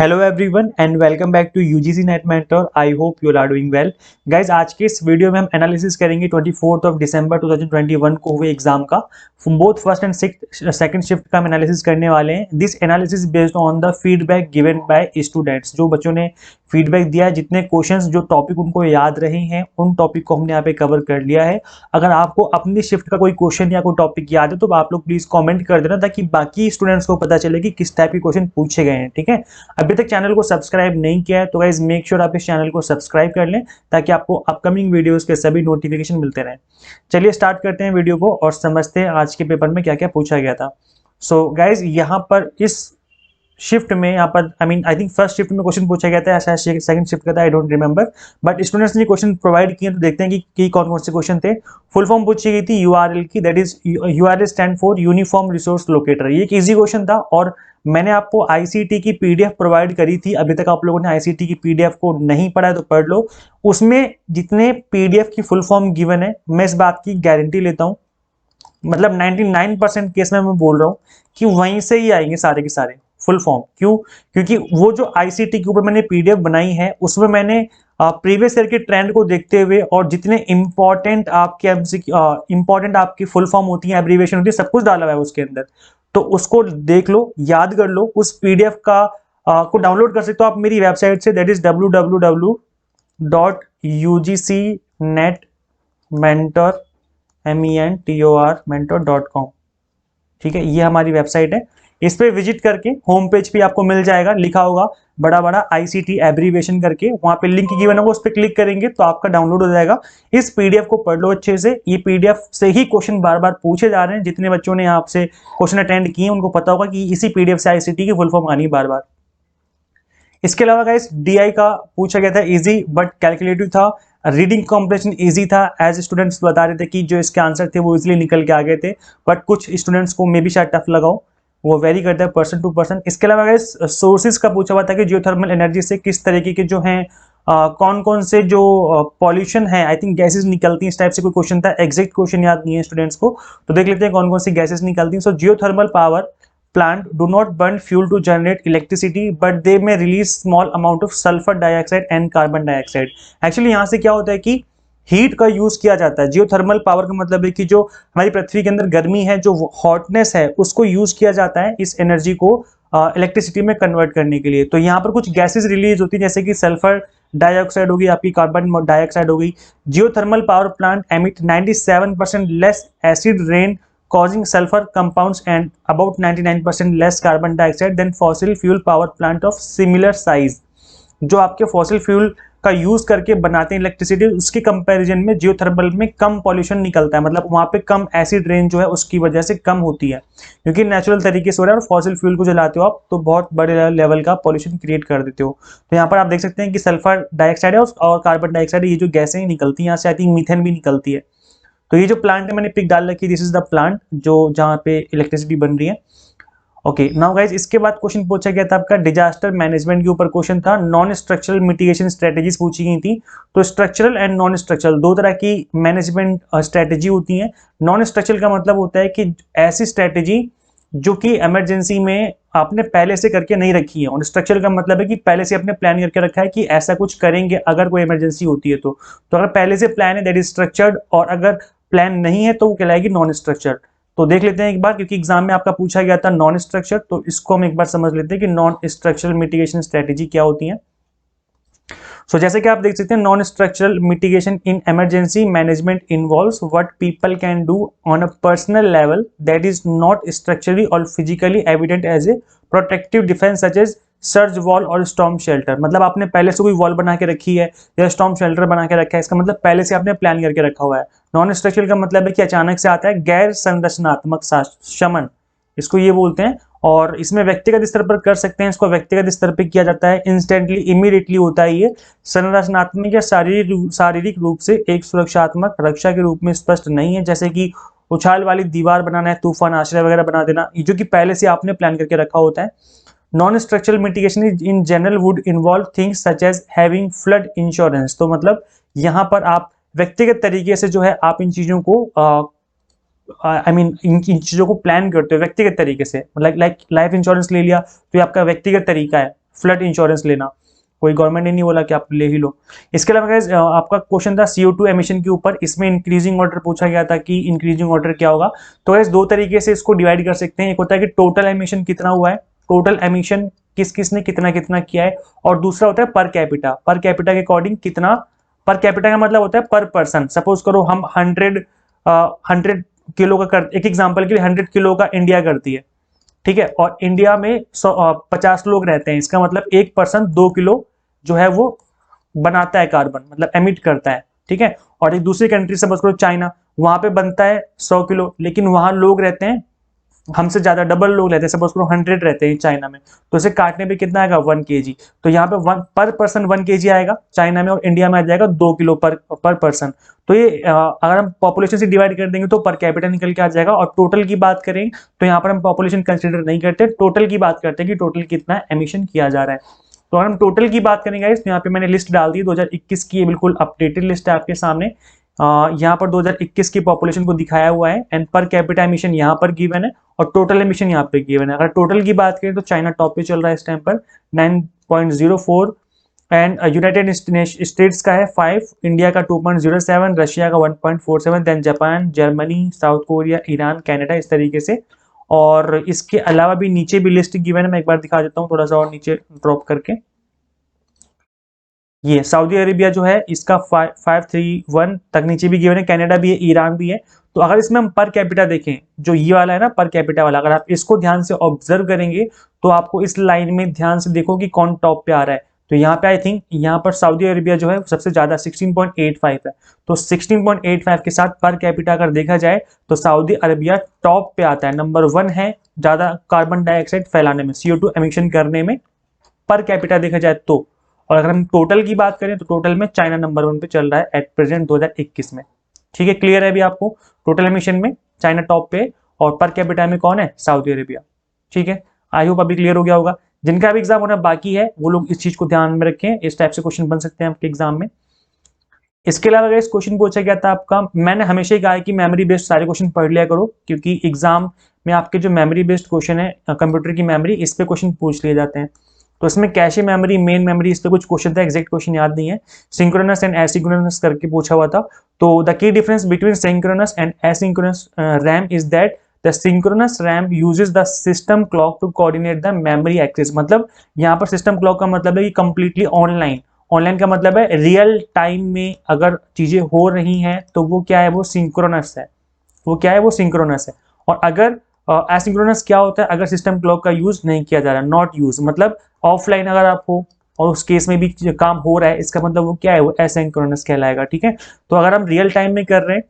Hello everyone and welcome back to UGC NET mentor. I hope you are doing well. Guys, आज के इस video में हम analysis करेंगे 24 दिसंबर 2021 को हुए एग्जाम का both first and second shift का हम एनालिसिस करने वाले हैं। This analysis based on the feedback given by students. जो बच्चों ने फीडबैक दिया है, जितने क्वेश्चंस जो टॉपिक उनको याद रहे हैं, उन टॉपिक को हमने यहाँ पे कवर कर लिया है। अगर आपको अपनी शिफ्ट का कोई क्वेश्चन या कोई टॉपिक याद है तो आप लोग प्लीज कॉमेंट कर देना, ताकि बाकी स्टूडेंट्स को पता चले कि किस टाइप के क्वेश्चन पूछे गए हैं। ठीक है, अभी तक चैनल को सब्सक्राइब नहीं किया है तो गाइज मेक श्योर आप इस चैनल को सब्सक्राइब कर लें, ताकि आपको अपकमिंग वीडियोस के सभी नोटिफिकेशन मिलते रहें। चलिए स्टार्ट करते हैं वीडियो को और समझते हैं आज के पेपर में क्या क्या पूछा गया था। सो गाइज, यहाँ पर इस शिफ्ट में यहाँ पर आई थिंक फर्स्ट शिफ्ट में क्वेश्चन पूछा गया था, ऐसा सेकंड शिफ्ट का था, I don't remember, but students ने क्वेश्चन प्रोवाइड किए तो देखते हैं कि कौन कौन से क्वेश्चन थे। फुल फॉर्म पूछी गई थी यूआरएल की, that is URL stand for uniform resource locator. ये एक इजी क्वेश्चन था और मैंने आपको आईसीटी की पीडीएफ प्रोवाइड करी थी। अभी तक आप लोगों ने आईसीटी की पीडीएफ को नहीं पढ़ा है तो पढ़ लो। उसमें जितने पीडीएफ की फुल फॉर्म गिवन है, मैं इस बात की गारंटी लेता हूं, मतलब 99% केस में मैं बोल रहा हूं कि वहीं से ही आएंगे सारे के सारे फुल फॉर्म। क्यों? क्योंकि वो जो आईसीटी के ऊपर मैंने पीडीएफ बनाई है उसमें मैंने प्रीवियस ईयर के ट्रेंड को देखते हुए और जितने इंपॉर्टेंट आपकी फुल फॉर्म होती है, एब्रीविएशन होती है, सब कुछ डाला हुआ है उसके अंदर। तो उसको देख लो, याद कर लो। उस पीडीएफ का को डाउनलोड कर सकते हो आप मेरी वेबसाइट से, दैट इज www.ugcnetmentor.com। ठीक है, ये हमारी वेबसाइट है। इस पे विजिट करके होम पेज पे आपको मिल जाएगा, लिखा होगा बड़ा बड़ा आईसीटी एब्रीविएशन करके, वहां पे लिंक गिवन होगा, उस पे क्लिक करेंगे तो आपका डाउनलोड हो जाएगा। इस पीडीएफ को पढ़ लो अच्छे से। ये पीडीएफ से ही क्वेश्चन बार बार पूछे जा रहे हैं। जितने बच्चों ने यहाँ से क्वेश्चन अटेंड किए उनको पता होगा कि इसी पीडीएफ से आईसीटी की फुल फॉर्म आनी बार बार। इसके अलावा गाइस, डीआई का पूछा गया था, इजी बट कैलकुलेटिव था। रीडिंग कॉम्प्रिहेंशन इजी था, एज स्टूडेंट्स बता रहे थे कि जो इसके आंसर थे वो इजीली निकल के आ गए थे, बट कुछ स्टूडेंट्स को मे बी शायद टफ लगाओ, वो वेरी करता है पर्सन टू पर्सन। इसके अलावा गाइस, सोर्सेज का पूछा हुआ था कि जियोथर्मल एनर्जी से किस तरीके के जो हैं कौन कौन से जो पॉल्यूशन है, आई थिंक गैसेज निकलती हैं, इस टाइप से कोई क्वेश्चन था। एग्जैक्ट क्वेश्चन याद नहीं है स्टूडेंट्स को, तो देख लेते हैं कौन कौन सी गैसेज निकलती हैं। So geothermal power plant do not burn fuel to generate electricity, but they may release small amount of sulfur dioxide and carbon dioxide। Actually यहाँ से क्या होता है कि हीट का यूज किया जाता है। जियोथर्मल पावर का मतलब है कि जो हमारी पृथ्वी के अंदर गर्मी है, जो हॉटनेस है, उसको यूज किया जाता है इस एनर्जी को इलेक्ट्रिसिटी में कन्वर्ट करने के लिए। तो यहाँ पर कुछ गैसेज रिलीज होती है, जैसे कि सल्फर डाइऑक्साइड होगी, आपकी कार्बन डाइऑक्साइड होगी। Geothermal power plant emit 97% less acid rain causing sulfur compounds and about 99% less carbon dioxide than fossil fuel power plant of similar size। जो आपके फॉसिल फ्यूल का यूज करके बनाते हैं इलेक्ट्रिसिटी, उसके कंपैरिजन में जियोथर्मल में कम पॉल्यूशन निकलता है, मतलब वहां पे कम एसिड रेन जो है उसकी वजह से कम होती है, क्योंकि नेचुरल तरीके से हो रहा है। और फॉसिल फ्यूल को जलाते हो आप तो बहुत बड़े लेवल का पॉल्यूशन क्रिएट कर देते हो। तो यहाँ पर आप देख सकते हैं कि सल्फर डाइऑक्साइड है और कार्बन डाइऑक्साइड, ये जो गैसें निकलती है यहाँ से, आई थिंक मीथेन भी निकलती है। तो ये जो प्लांट है मैंने पिक डाल रखी, दिस इज द प्लांट जो जहां पे इलेक्ट्रिसिटी बन रही है। ओके, नाउ गाइज, इसके बाद क्वेश्चन पूछा गया था आपका डिजास्टर मैनेजमेंट के ऊपर क्वेश्चन था। नॉन स्ट्रक्चरल मिटिगेशन स्ट्रेटेजीज पूछी गई थी। तो स्ट्रक्चरल एंड नॉन स्ट्रक्चरल दो तरह की मैनेजमेंट स्ट्रेटेजी होती है। नॉन स्ट्रक्चरल का मतलब होता है कि ऐसी स्ट्रेटेजी जो कि इमरजेंसी में आपने पहले से करके नहीं रखी है, और स्ट्रक्चरल का मतलब है कि पहले से आपने प्लान करके रखा है कि ऐसा कुछ करेंगे अगर कोई इमरजेंसी होती है। तो अगर पहले से प्लान है दैट इज स्ट्रक्चर्ड, और अगर प्लान नहीं है तो वो कहलाएगी नॉन स्ट्रक्चर्ड। तो देख लेते हैं एक बार, क्योंकि एग्जाम में आपका पूछा गया था नॉन स्ट्रक्चर्ड, तो इसको हम एक बार समझ लेते हैं कि नॉन स्ट्रक्चरल मिटिगेशन स्ट्रेटेजी क्या होती है। सो जैसे कि आप देख सकते हैं, non structural mitigation in emergency management involves what people can do on a personal level that is not structurally और physically evident as a protective defence such as surge wall और स्टॉर्म शेल्टर। मतलब आपने पहले से कोई wall बना के रखी है या स्टॉर्म शेल्टर बना के रखा है, इसका मतलब पहले से आपने प्लान करके रखा हुआ है। नॉन स्ट्रक्चरल का मतलब है कि अचानक से आता है, गैर संरचनात्मक शमन इसको ये बोलते हैं। और इसमें व्यक्तिगत स्तर पर कर सकते हैं, इसको व्यक्तिगत स्तर पर किया जाता है, इंस्टेंटली इमीडिएटली होता है ये। संरचनात्मक या शारीरिक रूप से एक सुरक्षात्मक रक्षा के रूप में स्पष्ट नहीं है, जैसे कि उछाल वाली दीवार बनाना है, तूफान आश्रय वगैरह बना देना, जो कि पहले से आपने प्लान करके रखा होता है। Non structural mitigation in general would involve things such as having flood insurance. तो मतलब यहाँ पर आप व्यक्तिगत तरीके से जो है आप इन चीजों को इन चीजों को प्लान करते हो व्यक्तिगत तरीके से, लाइक लाइफ इंश्योरेंस ले लिया तो ये आपका व्यक्तिगत तरीका है। फ्लड इंश्योरेंस लेना, कोई गवर्नमेंट ने नहीं बोला कि आप ले ही लो। इसके अलावा गाइस आपका क्वेश्चन था CO2 एमिशन के ऊपर, इसमें इंक्रीजिंग ऑर्डर पूछा गया था कि इंक्रीजिंग ऑर्डर क्या होगा। तो गाइस दो तरीके से इसको डिवाइड कर सकते हैं, एक होता है कि टोटल एमिशन कितना हुआ है, टोटल एमिशन किस किस ने कितना कितना किया है, और दूसरा होता है पर कैपिटा, पर कैपिटा के अकॉर्डिंग कितना, पर कैपिटा का मतलब होता है पर पर्सन। सपोज करो हम 100 किलो का कर, एक एग्जाम्पल के लिए 100 किलो का इंडिया करती है, ठीक है, और इंडिया में 50 लोग रहते हैं, इसका मतलब एक पर्सन 2 किलो जो है वो बनाता है कार्बन, मतलब एमिट करता है, ठीक है। और एक दूसरी कंट्री सपोज करो चाइना, वहां पे बनता है 100 किलो, लेकिन वहां लोग रहते हैं हमसे ज्यादा, डबल लोग रहते हैं, सपोज करो 100 रहते हैं चाइना में, तो इसे काटने पे कितना आएगा 1 kg। तो यहाँ पे पर पर्सन 1 kg आएगा चाइना में, और इंडिया में आ जाएगा 2 किलो पर पर्सन। तो ये अगर हम पॉपुलेशन से डिवाइड कर देंगे तो पर कैपिटल निकल के आ जाएगा। और टोटल की बात करें तो यहाँ पर हम पॉपुलेशन कंसिडर नहीं करते, टोटल की बात करते हैं कि टोटल कितना एमिशन किया जा रहा है। तो अगर हम टोटल की बात करेंगे तो यहाँ पे मैंने लिस्ट डाल दी 2021 की, बिल्कुल अपडेटेड लिस्ट है आपके सामने। यहाँ पर 2021 की पॉपुलेशन को दिखाया हुआ है, एंड पर कैपिटा एमिशन यहाँ पर गिवन है और टोटल एमिशन यहाँ पे गिवन है। अगर टोटल की बात करें तो चाइना टॉप पे चल रहा है इस टाइम पर 9.04, एंड यूनाइटेड स्टेट्स का है 5, इंडिया का 2.07, रशिया का 1.47, then Japan, Germany, South Korea, Iran, Canada, इस तरीके से। और इसके अलावा भी नीचे भी लिस्ट गिवन है, मैं एक बार दिखा देता हूँ थोड़ा सा और नीचे ड्रॉप करके। ये सऊदी अरेबिया जो है इसका 531 तक नीचे भी गिवन है, कनाडा भी है, ईरान भी है। तो अगर इसमें हम पर कैपिटा देखें, जो ये वाला है ना पर कैपिटा वाला, अगर आप इसको ध्यान से ऑब्जर्व करेंगे तो आपको इस लाइन में ध्यान से देखो कि कौन टॉप पे आ रहा है। तो यहाँ पे आई थिंक यहाँ पर सऊदी अरेबिया जो है सबसे ज्यादा 16.85 है। तो 16.85 के साथ पर कैपिटा अगर देखा जाए तो सऊदी अरेबिया टॉप पे आता है, नंबर 1 है ज्यादा कार्बन डाइऑक्साइड फैलाने में, CO2 एमिशन करने में, पर कैपिटा देखा जाए तो। और अगर हम टोटल की बात करें तो टोटल में चाइना नंबर 1 पे चल रहा है एट प्रेजेंट 2021 में। ठीक है, क्लियर है अभी आपको, टोटल एमिशन में चाइना टॉप पे और पर कैपिटा में कौन है, सऊदी अरेबिया। ठीक है, आई होप अभी क्लियर हो गया होगा। जिनका भी एग्जाम होना बाकी है वो लोग इस चीज को ध्यान में रखें, इस टाइप से क्वेश्चन बन सकते हैं आपके एग्जाम में। इसके अलावा अगर इस क्वेश्चन पूछा गया था आपका, मैंने हमेशा ही कहा है कि मेमोरी बेस्ड सारे क्वेश्चन पढ़ लिया करो, क्योंकि एग्जाम में आपके जो मेमोरी बेस्ड क्वेश्चन है कंप्यूटर की मेमोरी, इस पे क्वेश्चन पूछ लिए जाते हैं। तो इसमें कैशे मेमोरी, मेन मेमोरी, इस पे कुछ क्वेश्चन था, एग्जैक्ट क्वेश्चन याद नहीं है। सिंक्रोनस एंड एसिंक्रोनस करके पूछा हुआ था। तो the key difference between synchronous and asynchronous RAM is that the synchronous RAM uses the system clock to coordinate the memory access. मतलब यहाँ पर सिस्टम क्लॉक का मतलब है कि कंप्लीटली ऑनलाइन, ऑनलाइन का मतलब है रियल टाइम में अगर चीजें हो रही हैं तो वो क्या है, वो सिंक्रोनस है, वो क्या है, वो सिंक्रोनस है। और अगर एसिंक्रोनस क्या होता है, अगर सिस्टम क्लॉक का यूज नहीं किया जा रहा, नॉट यूज, मतलब ऑफलाइन अगर आप हो और उस केस में भी काम हो रहा है, इसका मतलब वो क्या है, वो एसिंक्रोनस कहलाएगा। ठीक है, तो अगर हम रियल टाइम में कर रहे हैं,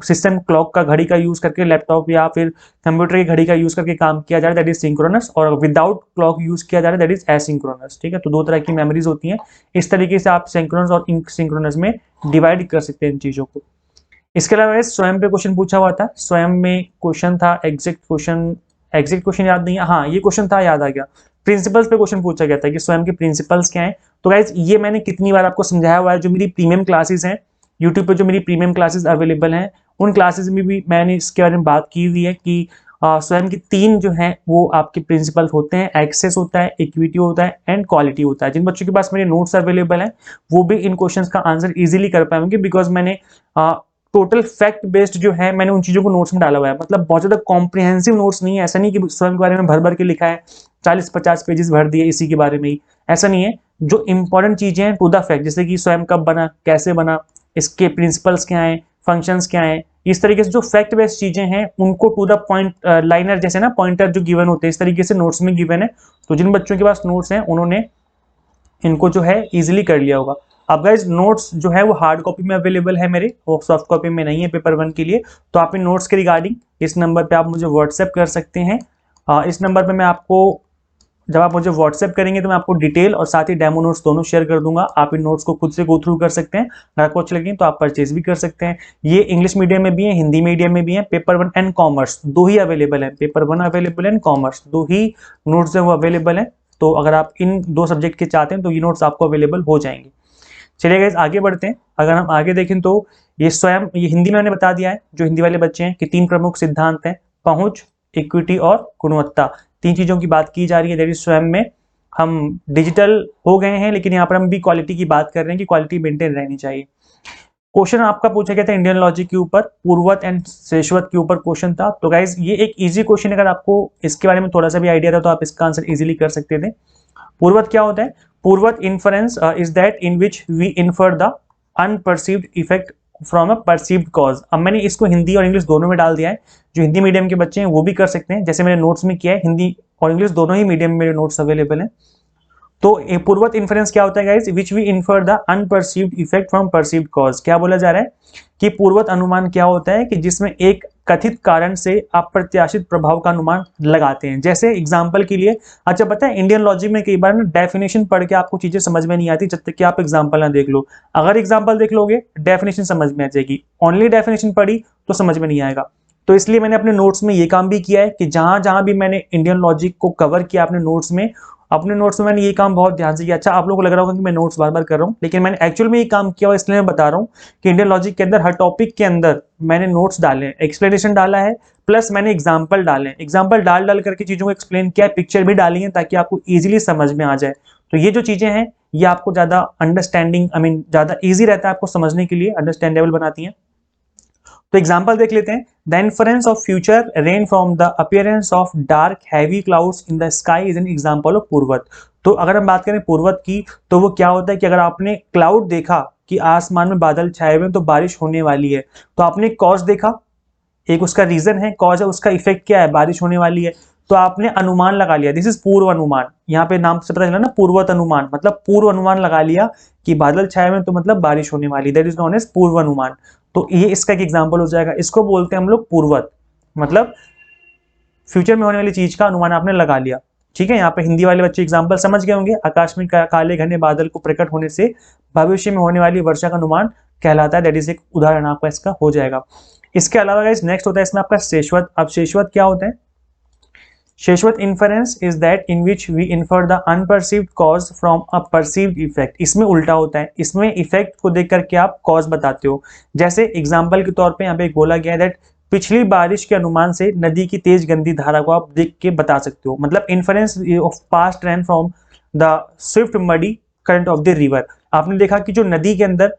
सिस्टम क्लॉक का घड़ी का यूज करके, लैपटॉप या फिर कंप्यूटर की घड़ी का यूज करके काम किया जा रहा है, दैट इज सिंक्रोनस, और विदाउट क्लॉक यूज किया जा रहा है, दैट इज एसिंक्रोनस। ठीक है, तो दो तरह की मेमोरीज होती हैं, इस तरीके से आप सिंक्रोनस और सिंक्रोनस में डिवाइड कर सकते हैं इन चीजों को। इसके अलावा स्वयं पे क्वेश्चन पूछा हुआ था, स्वयं में क्वेश्चन था, एग्जैक्ट क्वेश्चन याद नहीं है, हाँ ये क्वेश्चन था, याद आ गया। प्रिंसिपल्स पे क्वेश्चन पूछा गया था कि स्वयं के प्रिंसिपल्स क्या हैं। तो गाइज ये मैंने कितनी बार आपको समझाया हुआ है, जो मेरी प्रीमियम क्लासेस हैं यूट्यूब पे, जो मेरी प्रीमियम क्लासेस अवेलेबल हैं, उन क्लासेस में भी मैंने इसके बारे में बात की हुई है कि स्वयं की 3 जो हैं वो आपके प्रिंसिपल होते हैं, एक्सेस होता है, इक्विटी होता है, एंड क्वालिटी होता है। जिन बच्चों के पास मेरे नोट्स अवेलेबल हैं वो भी इन क्वेश्चंस का आंसर इजीली कर पाएंगे, बिकॉज मैंने टोटल फैक्ट बेस्ड जो है मैंने उन चीजों को नोट्स में डाला हुआ है। मतलब बहुत ज्यादा कॉम्प्रिहेंसिव नोट्स नहीं है, ऐसा नहीं कि स्वयं के बारे में भर भर के लिखा है, 40-50 पेजेस भर दिए इसी के बारे में ही, ऐसा नहीं है। जो इंपॉर्टेंट चीजें हैं टू द फैक्ट, जैसे कि स्वयं कब बना, कैसे बना, इसके प्रिंसिपल्स क्या हैं, फंक्शंस क्या हैं, इस तरीके से जो फैक्ट बेस्ड चीजें हैं उनको टू द पॉइंट, लाइनर जैसे ना पॉइंटर जो गिवन होते हैं, इस तरीके से नोट्स में गिवन है। तो जिन बच्चों के पास नोट्स हैं उन्होंने इनको जो है इजीली कर लिया होगा। अब गाइज नोट्स जो है वो हार्ड कॉपी में अवेलेबल है मेरे, वो सॉफ्ट कॉपी में नहीं है पेपर 1 के लिए। तो आप इन नोट्स के रिगार्डिंग इस नंबर पे आप मुझे व्हाट्सएप कर सकते हैं। इस नंबर पे मैं आपको, जब आप मुझे व्हाट्सएप करेंगे तो मैं आपको डिटेल और साथ ही डेमो नोट्स दोनों शेयर कर दूंगा। आप इन नोट्स को खुद से गो थ्रू कर सकते हैं, अगर आपको अच्छे लगे तो आप परचेज भी कर सकते हैं। ये इंग्लिश मीडियम में भी है, हिंदी मीडियम में भी है, पेपर 1 एंड कॉमर्स दो ही अवेलेबल है, पेपर 1 अवेलेबल है, कॉमर्स दो ही नोट्स है वो अवेलेबल है। तो अगर आप इन 2 सब्जेक्ट के चाहते हैं तो ये नोट्स आपको अवेलेबल हो जाएंगे। चलिए गाइस आगे बढ़ते हैं। अगर हम आगे देखें तो ये स्वयं, ये हिंदी में मैंने बता दिया है जो हिंदी वाले बच्चे हैं कि 3 प्रमुख सिद्धांत हैं, पहुंच, इक्विटी और गुणवत्ता। 3 चीजों की बात की जा रही है दैट इज स्वयं में। हम डिजिटल हो गए हैं, लेकिन यहाँ पर हम भी क्वालिटी की बात कर रहे हैं कि क्वालिटी मेंटेन रहनी चाहिए। क्वेश्चन आपका पूछा गया था इंडियन लॉजिक के ऊपर, पूर्वत एंड शेषवत के ऊपर क्वेश्चन था। तो गाइज ये एक इजी क्वेश्चन, अगर आपको इसके बारे में थोड़ा सा भी आइडिया था तो आप इसका आंसर इजीली कर सकते थे। पूर्वत क्या होता है? पूर्वत inference is that in which we infer the unperceived effect from a perceived cause. अब मैंने इसको हिंदी और इंग्लिश दोनों में डाल दिया है, जो हिंदी मीडियम के बच्चे हैं वो भी कर सकते हैं, जैसे मैंने नोट्स में किया है, हिंदी और इंग्लिश दोनों ही मीडियम में मेरे नोट्स अवेलेबल हैं। तो पूर्वत इन्फरेंस क्या होता है guys? Which we infer the unperceived effect from perceived cause. क्या बोला जा रहा है कि पूर्वत अनुमान क्या होता है कि जिसमें एक कथित कारण से अप्रत्याशित प्रभाव का अनुमान लगाते हैं। जैसे एग्जांपल के लिए, अच्छा पता है इंडियन लॉजिक में कई बार ना डेफिनेशन पढ़ के आपको चीजें समझ में नहीं आती जब तक कि आप एग्जांपल ना देख लो। अगर एग्जांपल देख लोगे डेफिनेशन समझ में आ जाएगी, ओनली डेफिनेशन पढ़ी तो समझ में नहीं आएगा। तो इसलिए मैंने अपने नोट्स में ये काम भी किया है कि जहां जहां भी मैंने इंडियन लॉजिक को कवर किया अपने नोट्स में, मैंने ये काम बहुत ध्यान से किया। अच्छा आप लोगों को लग रहा होगा कि मैं नोट्स बार बार कर रहा हूँ, लेकिन मैंने एक्चुअल में ये काम किया हुआ, इसलिए मैं बता रहा हूँ कि इंडियन लॉजिक के अंदर हर टॉपिक के अंदर मैंने नोट्स डाले हैं, एक्सप्लेनेशन डाला है, प्लस मैंने एग्जाम्पल डाले हैं। एग्जाम्पल डाल डाल करके चीजों को एक्सप्लेन किया है, पिक्चर भी डाली है ताकि आपको ईजिली समझ में आ जाए। तो ये जो चीजें हैं ये आपको ज्यादा अंडरस्टैंडिंग ज्यादा ईजी रहता है आपको समझने के लिए, अंडरस्टैंडेबल बनाती है। तो एग्जाम्पल देख लेते हैं। The inference of future rain from the appearance of dark heavy clouds in the sky is an example of पूर्वत। तो अगर हम बात करें पूर्वत की, तो वो क्या होता है कि अगर आपने क्लाउड देखा कि आसमान में बादल छाए हुए हैं तो बारिश होने वाली है, तो आपने कॉज देखा, एक उसका रीजन है, कॉज है, उसका इफेक्ट क्या है, बारिश होने वाली है, तो आपने अनुमान लगा लिया, दिस इज पूर्व अनुमान। यहाँ पे नाम से पता चला ना, पूर्वत अनुमान मतलब पूर्व अनुमान लगा लिया कि बादल छाए हुए तो मतलब बारिश होने वाली, दैट इज नोन एज पूर्व अनुमान। तो ये इसका एक एग्जाम्पल हो जाएगा, इसको बोलते हैं हम लोग पूर्वत, मतलब फ्यूचर में होने वाली चीज का अनुमान आपने लगा लिया। ठीक है, यहाँ पे हिंदी वाले बच्चे एग्जाम्पल समझ गए होंगे। आकाश में काले घने बादल को प्रकट होने से भविष्य में होने वाली वर्षा का अनुमान कहलाता है, दैट इज एक उदाहरण आपका इसका हो जाएगा। इसके अलावा गाइस नेक्स्ट होता है इसमें आपका शेषवत। अब शेषवत क्या होता है? शेषवत inference is that in which we infer the unperceived cause from a perceived effect. इसमें उल्टा होता है, इसमें इफेक्ट को देख करके आप कॉज बताते हो। जैसे एग्जाम्पल के तौर पे यहाँ पे एक बोला गया है दैट पिछली बारिश के अनुमान से नदी की तेज गंदी धारा को आप देख के बता सकते हो, मतलब inference of past rain from the Swift muddy current of the river. आपने देखा कि जो नदी के अंदर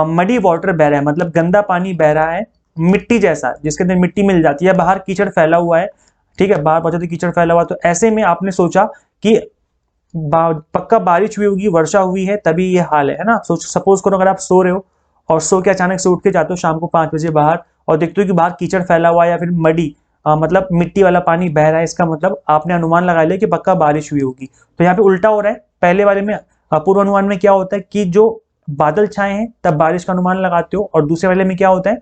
मडी वाटर बह रहा है, मतलब गंदा पानी बह रहा है, मिट्टी जैसा, जिसके अंदर मिट्टी मिल जाती है, बाहर कीचड़ फैला हुआ है, ठीक है, बाहर बहुत ज्यादा कीचड़ फैला हुआ, तो ऐसे में आपने सोचा कि पक्का बारिश हुई होगी, वर्षा हुई है, तभी ये हाल है ना। सपोज करो अगर आप सो रहे हो और सो के अचानक से उठ के जाते हो शाम को 5 बजे बाहर और देखते हो कि बाहर कीचड़ फैला हुआ है या फिर मडी मतलब मिट्टी वाला पानी बह रहा है, इसका मतलब आपने अनुमान लगा लिया कि पक्का बारिश हुई होगी। तो यहाँ पे उल्टा हो रहा है। पहले वाले में पूर्व अनुमान में क्या होता है कि जो बादल छाए हैं तब बारिश का अनुमान लगाते हो, और दूसरे वाले में क्या होता है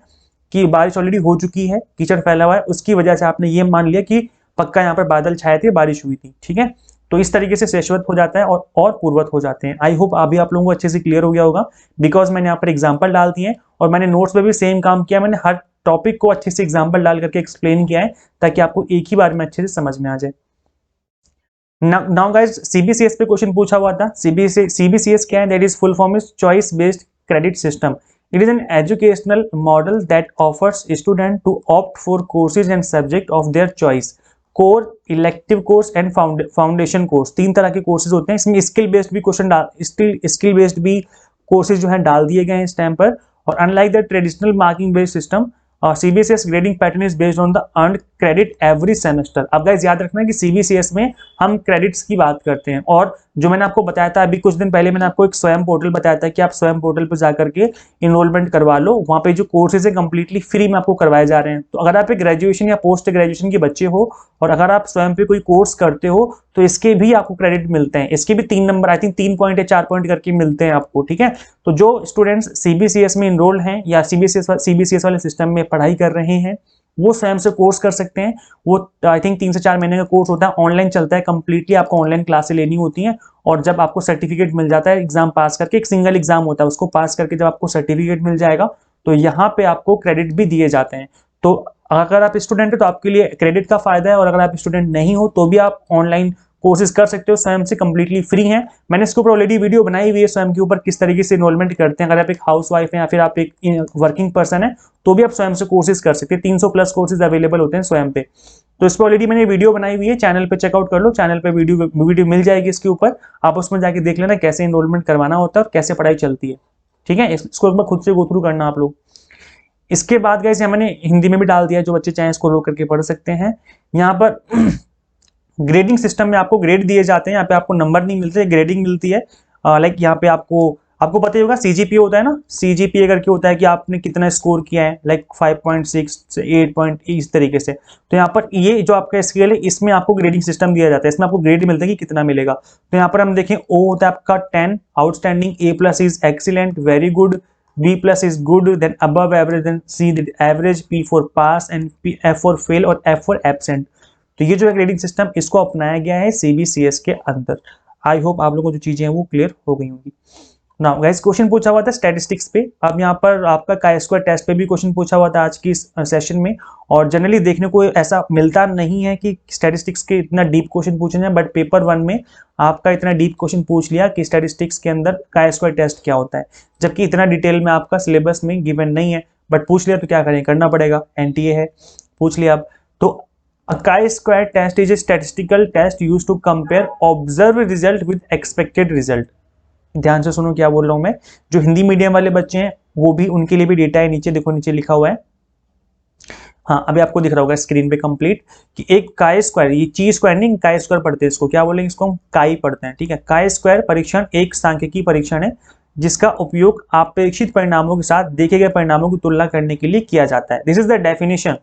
कि बारिश ऑलरेडी हो चुकी है, कीचड़ फैला हुआ है, उसकी वजह से आपने ये मान लिया कि पक्का यहाँ पर बादल छाए थे, बारिश हुई थी। ठीक है, तो इस तरीके से शेषवत हो जाता है और पूर्वत हो जाते हैं। आई होप अभी आप लोगों को अच्छे से क्लियर हो गया होगा, बिकॉज मैंने यहाँ पर एग्जाम्पल डाल दिए हैं और मैंने नोट्स में भी सेम काम किया, मैंने हर टॉपिक को अच्छे से एग्जाम्पल डाल करके एक्सप्लेन किया है ताकि आपको एक ही बार में अच्छे से समझ में आ जाए। नाउ गाइस सीबीसीएस पे क्वेश्चन पूछा हुआ था। सीबीसीएस क्या है? That is full form is choice based credit system. It is an educational model that offers students to opt for courses and subject of their choice. Core, elective course and foundation course, 3 तरह के courses होते हैं। इसमें skill based भी skill based भी courses जो हैं डाल दिए गए हैं इस टाइम पर। और unlike the traditional marking based system, CBCS grading pattern is based on the earned credit every semester. अब गाइस याद रखना कि सीबीसीएस में हम क्रेडिट्स की बात करते हैं, और जो मैंने आपको बताया था अभी कुछ दिन पहले, मैंने आपको एक स्वयं पोर्टल बताया था कि आप स्वयं पोर्टल पर जाकर के इनरोलमेंट करवा लो, वहाँ पे जो कोर्सेज है कंप्लीटली फ्री में आपको करवाए जा रहे हैं। तो अगर आप एक ग्रेजुएशन या पोस्ट ग्रेजुएशन के बच्चे हो और अगर आप स्वयं पे कोई कोर्स करते हो तो इसके भी आपको क्रेडिट मिलते हैं। इसके भी 3 नंबर, आई थिंक 3 पॉइंट या 4 पॉइंट करके मिलते हैं आपको। ठीक है, तो जो स्टूडेंट्स सीबीसीएस में इनरोल्ड हैं या सीबीसीएस वाले सिस्टम में पढ़ाई कर रहे हैं वो स्वयं से कोर्स कर सकते हैं। वो आई थिंक 3 से 4 महीने का कोर्स होता है, ऑनलाइन चलता है कंप्लीटली, आपको ऑनलाइन क्लासेस लेनी होती हैं, और जब आपको सर्टिफिकेट मिल जाता है एग्जाम पास करके, एक सिंगल एग्जाम होता है, उसको पास करके जब आपको सर्टिफिकेट मिल जाएगा तो यहाँ पे आपको क्रेडिट भी दिए जाते हैं। तो अगर आप स्टूडेंट हो तो आपके लिए क्रेडिट का फायदा है, और अगर आप स्टूडेंट नहीं हो तो भी आप ऑनलाइन कोर्सेज कर सकते हो, स्वयं से कंप्लीटली फ्री हैं। मैंने इसके ऊपर ऑलरेडी वीडियो बनाई हुई है स्वयं के ऊपर, किस तरीके से इनरोलमेंट करते हैं। अगर आप एक हाउस वाइफ हैं या फिर आप एक वर्किंग पर्सन है तो भी आप स्वयं से कोर्सेज कर सकते हैं। 300 प्लस कोर्सेज अवेलेबल होते हैं स्वयं पे। तो इस पर ऑलरेडी मैंने वीडियो बनाई हुई है, चैनल पे चेकआउट कर लो, चैनल पे वीडियो मिल जाएगी इसके ऊपर, आप उसमें जाके देख लेना कैसे एनरोलमेंट करवाना होता है और कैसे पढ़ाई चलती है। ठीक है, इसको एक बार खुद से गो थ्रू करना आप लोग। इसके बाद गाइस मैंने हिंदी में भी डाल दिया, जो बच्चे चाहें इसको रोक करके पढ़ सकते हैं। यहाँ पर ग्रेडिंग सिस्टम में आपको ग्रेड दिए जाते हैं, यहाँ पे आपको नंबर नहीं मिलते, ग्रेडिंग मिलती है। लाइक यहाँ पे आपको पता ही होगा सीजीपीए होता है ना, सीजीपीए करके होता है कि आपने कितना स्कोर किया है, लाइक 5.6 से 8 पॉइंट इस तरीके से। तो यहाँ पर ये जो आपका स्केल है इसमें आपको ग्रेडिंग सिस्टम दिया जाता है, इसमें आपको ग्रेड मिलता है कि कितना मिलेगा। तो यहाँ पर हम देखें ओ होता है आपका 10 outstanding, A+ is excellent, very good, B+ is good, then above average, then C average, P for pass and F for fail और F फॉर एब्सेंट। तो ये जो है ग्रेडिंग सिस्टम इसको अपनाया गया है CBCS के अंदर। आई होप आप लोगों को जो चीजें हैं वो क्लियर हो गई होंगी। नाउ गाइस क्वेश्चन पूछा हुआ था स्टैटिस्टिक्स पे, अब यहाँ पर आपका chi-square टेस्ट पे भी क्वेश्चन पूछा हुआ था आज की इस सेशन में। और जनरली देखने को ऐसा मिलता नहीं है कि स्टैटिस्टिक्स के इतना डीप क्वेश्चन पूछे जाए, बट पेपर 1 में आपका इतना डीप क्वेश्चन पूछ लिया कि स्टैटिस्टिक्स के अंदर chi-square टेस्ट क्या होता है, जबकि इतना डिटेल में आपका सिलेबस में गिवन नहीं है, बट पूछ लिया तो क्या करें, करना पड़ेगा, NTA है, पूछ लिया। अब तो a chi-square test is a statistical test used to compare observed result with expected result। ध्यान से सुनो क्या बोल रहा हूं मैं, जो हिंदी मीडियम वाले बच्चे हैं वो भी, उनके लिए भी डेटा है, नीचे देखो, नीचे लिखा हुआ है। हाँ अभी आपको दिख रहा होगा स्क्रीन पे कंप्लीट कि एक chi-square, ये chi-square नहीं, chi-square पढ़ते हैं, इसको क्या बोलेंगे, इसको हम chi पढ़ते हैं। ठीक है, chi-square परीक्षण एक सांख्यिकी परीक्षण है जिसका उपयोग अपेक्षित परिणामों के साथ देखे गए परिणामों की तुलना करने के लिए किया जाता है। दिस इज द डेफिनेशन,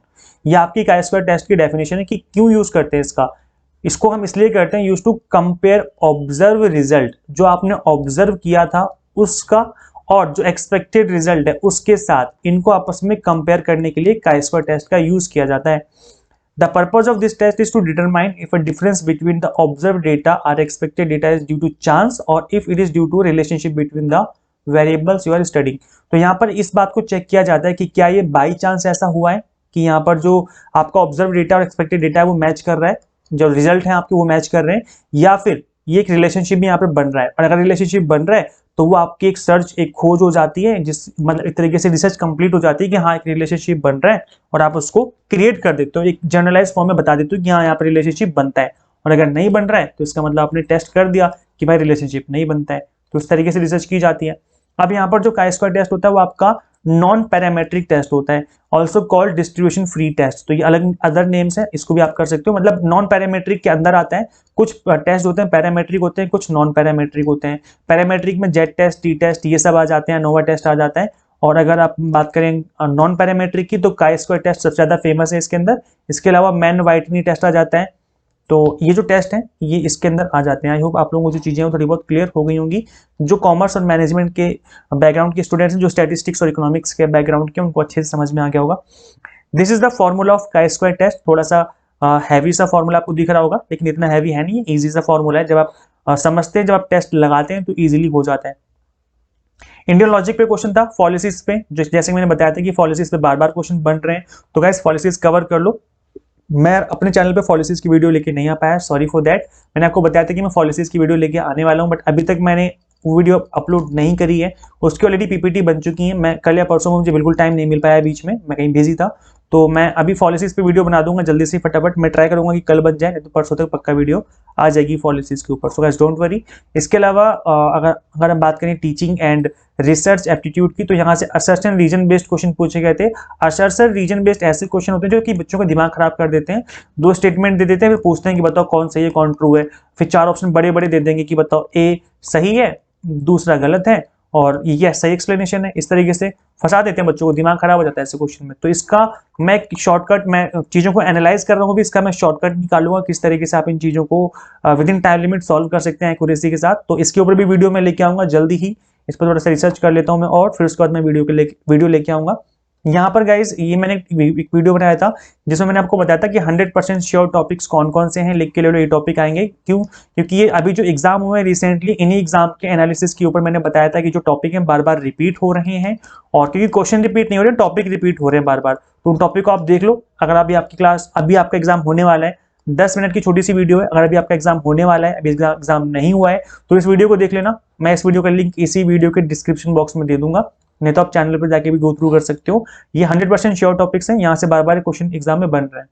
ये आपकी chi-square टेस्ट की डेफिनेशन है कि क्यों यूज करते हैं इसका। इसको हम इसलिए करते हैं, use to compare observe result, जो आपने ऑब्जर्व किया था उसका और जो एक्सपेक्टेड रिजल्ट है उसके साथ, इनको आपस में कंपेयर करने के लिए chi-square टेस्ट का यूज किया जाता है। The purpose of this test is to determine if a difference between the observed data or expected data is due to chance or if it is due to relationship between the variables you are studying। तो यहाँ पर इस बात को check किया जाता है कि क्या ये बाई चांस ऐसा हुआ है कि यहाँ पर जो आपका ऑब्जर्व डेटा और एक्सपेक्टेड डेटा है वो मैच कर रहा है, जो रिजल्ट है आपके वो मैच कर रहे हैं, या फिर ये एक रिलेशनशिप भी यहाँ पर बन रहा है। और अगर रिलेशनशिप बन रहा है तो वो आपकी एक सर्च, एक खोज हो जाती है, जिस मतलब एक तरीके से रिसर्च कंप्लीट हो जाती है कि हाँ एक रिलेशनशिप बन रहा है, और आप उसको क्रिएट कर देते हो, एक जनरलाइज फॉर्म में बता देते हो कि हाँ यहाँ पर रिलेशनशिप बनता है। और अगर नहीं बन रहा है तो इसका मतलब आपने टेस्ट कर दिया कि भाई रिलेशनशिप नहीं बनता है, तो इस तरीके से रिसर्च की जाती है। अब यहाँ पर जो chi-square टेस्ट होता है वो आपका नॉन पैरामेट्रिक टेस्ट होता है, also called distribution free test. तो ये अलग अदर नेम्स है, इसको भी आप कर सकते हो, मतलब नॉन पैरामेट्रिक के अंदर आता है। कुछ टेस्ट होते हैं पैरामेट्रिक होते हैं, कुछ नॉन पैरामेट्रिक होते हैं। पैरामेट्रिक में जेट टेस्ट, टी टेस्ट ये सब आ जाते हैं, नोवा टेस्ट आ जाता है। और अगर आप बात करें नॉन पैरामेट्रिक की, तो chi-square टेस्ट सबसे ज्यादा फेमस है इसके अंदर। इसके अलावा मैन वाइटनी टेस्ट आ जाता है। तो ये जो टेस्ट हैं ये इसके अंदर आ जाते हैं। आई होप आप लोगों को जो चीजें हैं थोड़ी बहुत क्लियर हो गई होंगी। जो कॉमर्स और मैनेजमेंट के बैकग्राउंड के स्टूडेंट्स हैं, जो स्टैटिस्टिक्स और इकोनॉमिक्स के बैकग्राउंड के, उनको अच्छे से समझ में आ गया होगा। This is the formula of chi-square test. थोड़ा सा हैवी सा फॉर्मूला आपको दिख रहा होगा, लेकिन इतना हैवी है नहीं, ईजी सा फॉर्मूला है। जब आप समझते हैं, जब आप टेस्ट लगाते हैं तो ईजिली हो जाता है। इंडियन लॉजिक पे क्वेश्चन था, पॉलिसीज पे, जैसे मैंने बताया था कि पॉलिसीज पे बार बार क्वेश्चन बन रहे हैं, तो गाइस पॉलिसीज कवर कर लो। मैं अपने चैनल पे पॉलिसीज की वीडियो लेके नहीं आ पाया, सॉरी फॉर दैट। मैंने आपको बताया था कि मैं पॉलिसीज की वीडियो लेके आने वाला हूं, बट अभी तक मैंने वो वीडियो अपलोड नहीं करी है। उसकी ऑलरेडी PPT बन चुकी है। मैं कल या परसों में, मुझे बिल्कुल टाइम नहीं मिल पाया, बीच में मैं कहीं बिजी था, तो मैं अभी पॉलिसीज पे वीडियो बना दूंगा जल्दी से फटाफट। मैं ट्राई करूंगा कि कल बन जाए, नहीं तो परसों तक पक्का वीडियो आ जाएगी पॉलिसीज के ऊपर। So guys don't worry. इसके अलावा अगर हम बात करें टीचिंग एंड रिसर्च एप्टीट्यूड की, तो यहाँ से असर्शन रीजन बेस्ड क्वेश्चन पूछे गए थे। असर्शन रीजन बेस्ड ऐसे क्वेश्चन होते हैं जो कि बच्चों का दिमाग खराब कर देते हैं। 2 स्टेटमेंट दे देते हैं, फिर पूछते हैं कि बताओ कौन सही है कौन ट्रू है, फिर 4 ऑप्शन बड़े बड़े दे देंगे कि बताओ A सही है, दूसरा गलत है, और ये सही एक्सप्लेनेशन है। इस तरीके से फंसा देते हैं बच्चों को, दिमाग खराब हो जाता है ऐसे क्वेश्चन में। तो इसका मैं शॉर्टकट, मैं चीज़ों को एनालाइज कर रहा हूँ, इसका मैं शॉर्टकट निकालूंगा किस तरीके से आप इन चीज़ों को with in time limit solve कर सकते हैं एक्यूरेसी के साथ। तो इसके ऊपर भी वीडियो मैं लेके आऊँगा जल्दी ही। इस पर थोड़ा सा रिसर्च कर लेता हूँ मैं, और फिर उसके बाद मैं वीडियो लेके आऊँगा। यहाँ पर गाइज ये मैंने एक वीडियो बनाया था जिसमें मैंने आपको बताया था कि 100% श्योर टॉपिक्स कौन कौन से हैं, लिख के ले लो, ये टॉपिक आएंगे। क्यों? क्योंकि ये अभी जो एग्जाम हुए हैं रिसेंटली, इन्हीं एग्जाम के एनालिसिस के ऊपर मैंने बताया था कि जो टॉपिक हैं बार बार रिपीट हो रहे हैं, और क्योंकि क्वेश्चन रिपीट नहीं हो रहे, टॉपिक रिपीट हो रहे हैं बार बार, तो उन टॉपिक को आप देख लो। अगर अभी आपकी क्लास, अभी आपका एग्जाम होने वाला है, 10 मिनट की छोटी सी वीडियो है। अगर अभी आपका एग्जाम होने वाला है, अभी एग्जाम नहीं हुआ है, तो इस वीडियो को देख लेना। मैं इस वीडियो का लिंक इसी वीडियो के डिस्क्रिप्शन बॉक्स में दे दूंगा, नहीं तो आप चैनल पर जाके भी गो थ्रू कर सकते हो। ये 100% श्योर टॉपिक्स हैं, यहाँ से बार बार क्वेश्चन एग्जाम में बन रहे हैं।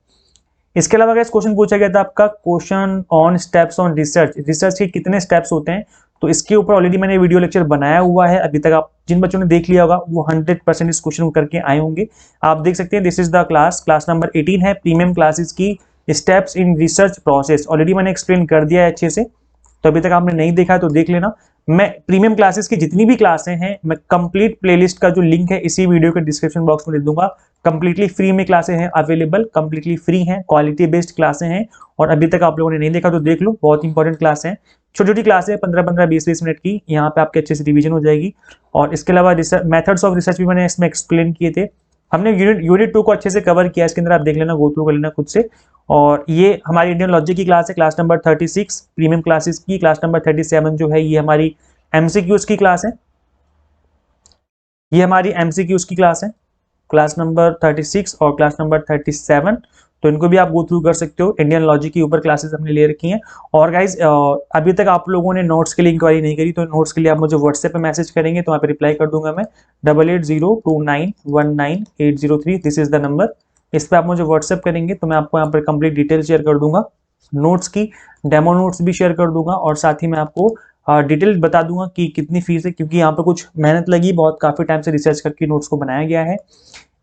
इसके अलावा अगर क्वेश्चन पूछा गया था आपका question on steps on research, research के कितने स्टेप्स होते हैं, तो इसके ऊपर ऑलरेडी मैंने वीडियो लेक्चर बनाया हुआ है। अभी तक आप जिन बच्चों ने देख लिया होगा वो 100% इस क्वेश्चन को करके आए होंगे। आप देख सकते हैं this is the class number 18 है, प्रीमियम क्लासेस की steps in research process. Already मैंने एक्सप्लेन कर दिया है अच्छे से, तो अभी तक आपने नहीं देखा है तो देख लेना। मैं प्रीमियम क्लासेस की जितनी भी क्लासें हैं, मैं कंप्लीट प्लेलिस्ट का जो लिंक है इसी वीडियो के डिस्क्रिप्शन बॉक्स में दे दूंगा। कंप्लीटली फ्री में क्लासें हैं अवेलेबल, कंप्लीटली फ्री हैं, क्वालिटी बेस्ड क्लासें हैं, और अभी तक आप लोगों ने नहीं देखा तो देख लो, बहुत इंपॉर्टेंट क्लास है। छोटी छोटी क्लासें 15-15, 20-20 मिनट की, यहाँ पे आपके अच्छे से रिवीजन हो जाएगी। और इसके अलावा मेथड्स ऑफ रिसर्च भी मैंने इसमें एक्सप्लेन किए थे। हमने यूनिट 2 को अच्छे से कवर किया, इसके अंदर आप देख लेना, गो थ्रू कर लेना खुद से। और ये हमारी इंडियन लॉजिक की क्लास है, क्लास नंबर 36 प्रीमियम क्लासेस की। क्लास नंबर 37 जो है ये हमारी एमसीक्यूज की क्लास है, ये हमारी एमसीक्यूज की क्लास है, क्लास नंबर 36 और क्लास नंबर 37। तो इनको भी आप गो थ्रू कर सकते हो। इंडियन लॉजिक की ऊपर क्लासेस हमने ले रखी हैं। और गाइज अभी तक आप लोगों ने नोट्स के लिए इंक्वायरी नहीं करी, तो नोट्स के लिए आप मुझे व्हाट्सएप पे मैसेज करेंगे तो वहाँ पे रिप्लाई कर दूंगा मैं, 8802919803, दिस इज द नंबर। इस पर आप मुझे व्हाट्सएप करेंगे तो मैं आपको यहाँ पर कंप्लीट डिटेल शेयर कर दूंगा, नोट्स की डेमो नोट्स भी शेयर कर दूंगा, और साथ ही मैं आपको डिटेल बता दूंगा कि कितनी फीस है, क्योंकि यहाँ पर कुछ मेहनत लगी, बहुत काफ़ी टाइम से रिसर्च करके नोट्स को बनाया गया है।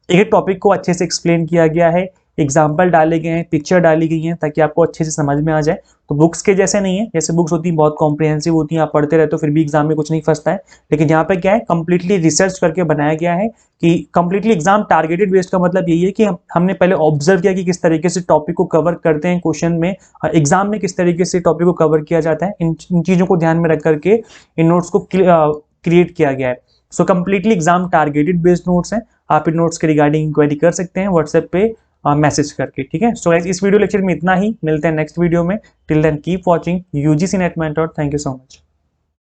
एक टॉपिक को अच्छे से एक्सप्लेन किया गया है, एग्जाम्पल डाले गए हैं, पिक्चर डाली गई हैं, ताकि आपको अच्छे से समझ में आ जाए। तो बुक्स के जैसे नहीं है, जैसे बुक्स होती हैं बहुत कॉम्प्रिहेंसिव होती हैं, आप पढ़ते रहते हो फिर भी एग्जाम में कुछ नहीं फंसता है। लेकिन यहाँ पे क्या है, कंप्लीटली रिसर्च करके बनाया गया है, कि कंप्लीटली एग्जाम टारगेटेड बेस्ड का मतलब यही है कि हमने पहले ऑब्जर्व किया कि किस तरीके से टॉपिक को कवर करते हैं क्वेश्चन में, एग्जाम में किस तरीके से टॉपिक को कवर किया जाता है। इन चीज़ों को ध्यान में रख करके इन नोट्स को क्रिएट किया गया है। So completely exam targeted based notes हैं। आप इन नोट्स के रिगार्डिंग इंक्वायरी कर सकते हैं व्हाट्सएप पे मैसेज करके, ठीक है। सो इस वीडियो लेक्चर में इतना ही, मिलते हैं नेक्स्ट वीडियो में। Till then keep watching UGC NET mentor. Thank you so much.